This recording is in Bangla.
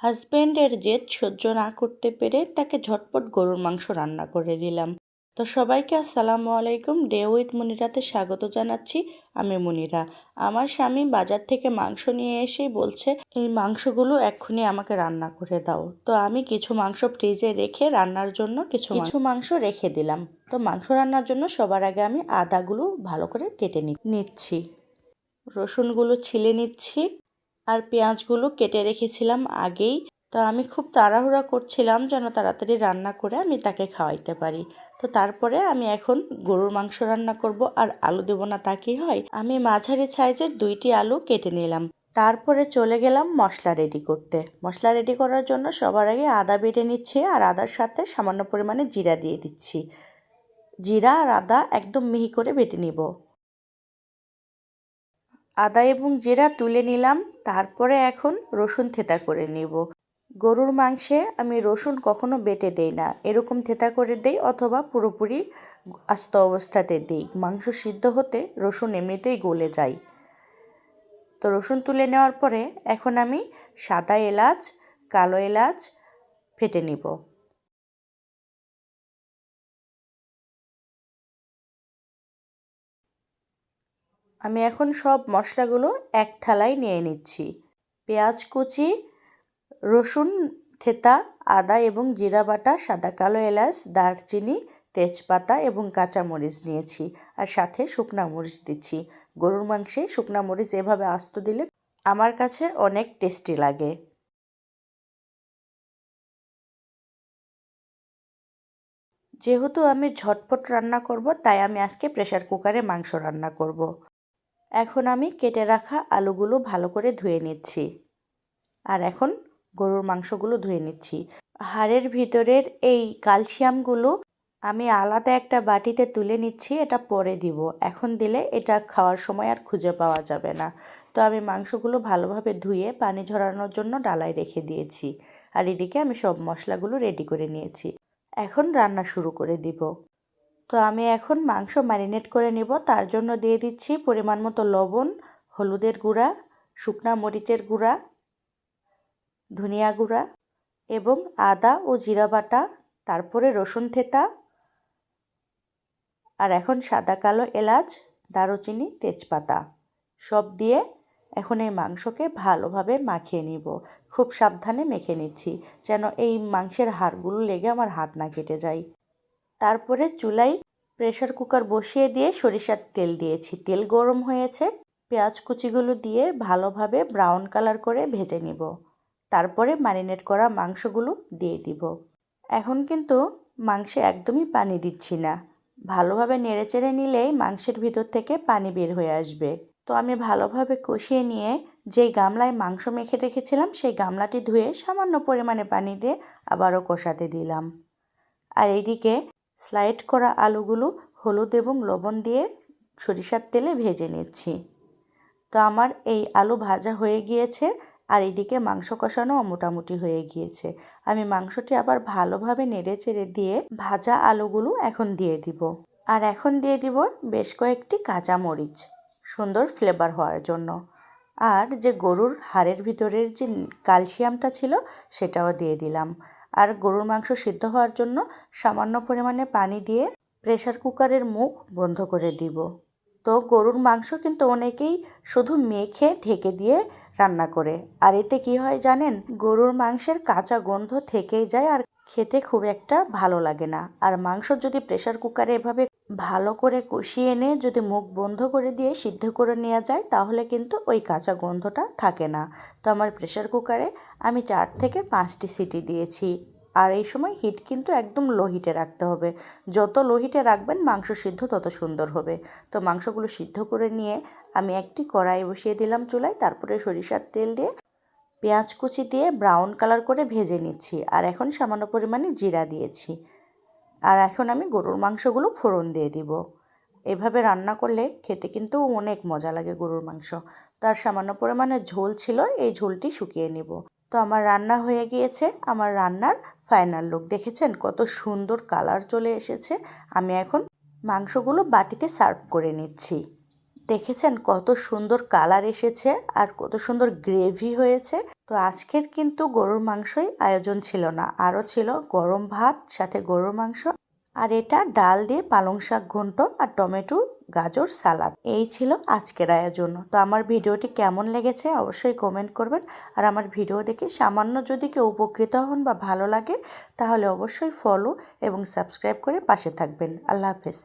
হাজব্যান্ডের জেদ সহ্য না করতে পেরে তাকে ঝটপট গরুর মাংস রান্না করে দিলাম। তো সবাইকে আসসালামু আলাইকুম, ডে উইথ মুনিরাতে স্বাগত জানাচ্ছি। আমি মুনিরা। আমার স্বামী বাজার থেকে মাংস নিয়ে এসেই বলছে এই মাংসগুলো এক্ষুনি আমাকে রান্না করে দাও। তো আমি কিছু মাংস ফ্রিজে রেখে রান্নার জন্য কিছু মাংস রেখে দিলাম। তো মাংস রান্নার জন্য সবার আগে আমি আদাগুলো ভালো করে কেটে নিচ্ছি, রসুনগুলো ছিলে নিচ্ছি, আর পেঁয়াজগুলো কেটে রেখেছিলাম আগেই। তো আমি খুব তাড়াহুড়া করছিলাম যেন তাড়াতাড়ি রান্না করে আমি তাকে খাওয়াইতে পারি। তো তারপরে আমি এখন গরুর মাংস রান্না করব, আর আলু দেবো না তা কি হয়। আমি মাঝারি সাইজের 2টি আলু কেটে নিলাম। তারপরে চলে গেলাম মশলা রেডি করতে। মশলা রেডি করার জন্য সবার আগে আদা বেটে নিচ্ছি, আর আদার সাথে সামান্য পরিমাণে জিরা দিয়ে দিচ্ছি। জিরা আর আদা একদম মিহি করে বেটে নিব। আদা এবং জিরা তুলে নিলাম। তারপরে এখন রসুন থেঁতা করে নিব। গরুর মাংসে আমি রসুন কখনো বেটে দেই না, এরকম থেঁতা করে দেই অথবা পুরোপুরি আস্ত অবস্থাতে দিই। মাংস সিদ্ধ হতে রসুন এমনিতেই গলে যায়। তো রসুন তুলে নেওয়ার পরে এখন আমি সাদা এলাচ, কালো এলাচ ফেটে নিব। আমি এখন সব মশলাগুলো এক থালায় নিয়ে নিচ্ছি। পেঁয়াজ কুচি, রসুন থেঁতা, আদা এবং জিরা বাটা, সাদা কালো এলাচ, দারচিনি, তেজপাতা এবং কাঁচামরিচ নিয়েছি, আর সাথে শুকনা মরিচ দিচ্ছি। গরুর মাংসে শুকনা মরিচ এভাবে আস্ত দিলে আমার কাছে অনেক টেস্টি লাগে। যেহেতু আমি ঝটপট রান্না করব, তাই আমি আজকে প্রেসার কুকারে মাংস রান্না করব। এখন আমি কেটে রাখা আলুগুলো ভালো করে ধুয়ে নিচ্ছি, আর এখন গরুর মাংসগুলো ধুয়ে নিচ্ছি। হাড়ের ভিতরের এই ক্যালসিয়ামগুলো আমি আলাদা একটা বাটিতে তুলে নিচ্ছি, এটা পরে দিব। এখন দিলে এটা খাওয়ার সময় আর খুঁজে পাওয়া যাবে না। তো আমি মাংসগুলো ভালোভাবে ধুয়ে পানি ঝরানোর জন্য ডালায় রেখে দিয়েছি, আর এদিকে আমি সব মশলাগুলো রেডি করে নিয়েছি। এখন রান্না শুরু করে দিব। তো আমি এখন মাংস ম্যারিনেট করে নিব। তার জন্য দিয়ে দিচ্ছি পরিমাণ মতো লবণ, হলুদের গুঁড়া, শুকনা মরিচের গুঁড়া, ধনিয়া গুঁড়া এবং আদা ও জিরা বাটা, তারপরে রসুন থেঁতা, আর এখন সাদা কালো এলাচ, দারুচিনি, তেজপাতা সব দিয়ে এখন এই মাংসকে ভালোভাবে মাখিয়ে নিব। খুব সাবধানে মেখে নিচ্ছি যেন এই মাংসের হাড়গুলো লেগে আমার হাত না কেটে যায়। তারপরে চুলায় প্রেসার কুকার বসিয়ে দিয়ে সরিষার তেল দিয়েছি। তেল গরম হয়েছে, পেঁয়াজ কুচিগুলো দিয়ে ভালোভাবে ব্রাউন কালার করে ভেজে নিব। তারপরে ম্যারিনেট করা মাংসগুলো দিয়ে দিব। এখন কিন্তু মাংসে একদমই পানি দিচ্ছি না। ভালোভাবে নেড়েচেড়ে নিলেই মাংসের ভিতর থেকে পানি বের হয়ে আসবে। তো আমি ভালোভাবে কষিয়ে নিয়ে যেই গামলায় মাংস মেখে রেখেছিলাম সেই গামলাটি ধুয়ে সামান্য পরিমাণে পানি দিয়ে আবারও কষাতে দিলাম। আর এইদিকে স্লাইড করা আলুগুলো হলুদ এবং লবণ দিয়ে সরিষার তেলে ভেজে নিচ্ছি। তো আমার এই আলু ভাজা হয়ে গিয়েছে, আর এদিকে মাংস কষানোও মোটামুটি হয়ে গিয়েছে। আমি মাংসটি আবার ভালোভাবে নেড়েচেড়ে দিয়ে ভাজা আলুগুলো এখন দিয়ে দিব। আর এখন দিয়ে দিব বেশ কয়েকটি কাঁচামরিচ, সুন্দর ফ্লেভার হওয়ার জন্য। আর যে গরুর হাড়ের ভিতরের যে ক্যালসিয়ামটা ছিল সেটাও দিয়ে দিলাম। আর গরুর মাংস সিদ্ধ হওয়ার জন্য সামান্য পরিমাণে পানি দিয়ে প্রেসার কুকারের মুখ বন্ধ করে দিব। তো গরুর মাংস কিন্তু অনেকেই শুধু মেখে ঢেকে দিয়ে রান্না করে, আর এতে কি হয় জানেন, গরুর মাংসের কাঁচা গন্ধ থেকেই যায়, আর খেতে খুব একটা ভালো লাগে না। আর মাংস যদি প্রেসার কুকারে এভাবে ভালো করে কষিয়ে এনে যদি মুখ বন্ধ করে দিয়ে সিদ্ধ করে নেওয়া যায় তাহলে কিন্তু ওই কাঁচা গন্ধটা থাকে না। তো আমার প্রেসার কুকারে আমি 4 থেকে 5টি সিটি দিয়েছি। আর এই সময় হিট কিন্তু একদম লো হিটে রাখতে হবে। যত লো হিটে রাখবেন মাংস সিদ্ধ তত সুন্দর হবে। তো মাংসগুলো সিদ্ধ করে নিয়ে আমি একটি কড়াই বসিয়ে দিলাম চুলায়, তারপরে সরিষার তেল দিয়ে পেঁয়াজ কুচি দিয়ে ব্রাউন কালার করে ভেজে নিচ্ছি, আর এখন সামান্য পরিমাণে জিরা দিয়েছি। আর এখন আমি গরুর মাংসগুলো ফোড়ন দিয়ে দিব। এভাবে রান্না করলে খেতে কিন্তু অনেক মজা লাগে গরুর মাংস। তার সামান্য পরিমাণে ঝোল ছিল, এই ঝোলটি শুকিয়ে নিব। তো আমার রান্না হয়ে গিয়েছে। আমার রান্নার ফাইনাল লুক দেখেছেন, কত সুন্দর কালার চলে এসেছে। আমি এখন মাংসগুলো বাটিতে সার্ভ করে নিচ্ছি। দেখেছেন কত সুন্দর কালার এসেছে আর কত সুন্দর গ্রেভি হয়েছে। তো আজকের কিন্তু গরুর মাংসই আয়োজন ছিল না, আরও ছিল গরম ভাত সাথে গরুর মাংস, আর এটা ডাল দিয়ে পালং শাক ঘন্ট আর টমেটো গাজর সালাদ। এই ছিল আজকের আয়োজন। তো আমার ভিডিওটি কেমন লেগেছে অবশ্যই কমেন্ট করবেন। আর আমার ভিডিও দেখে সামান্য যদি কেউ উপকৃত হন বা ভালো লাগে তাহলে অবশ্যই ফলো এবং সাবস্ক্রাইব করে পাশে থাকবেন। আল্লাহ হাফেজ।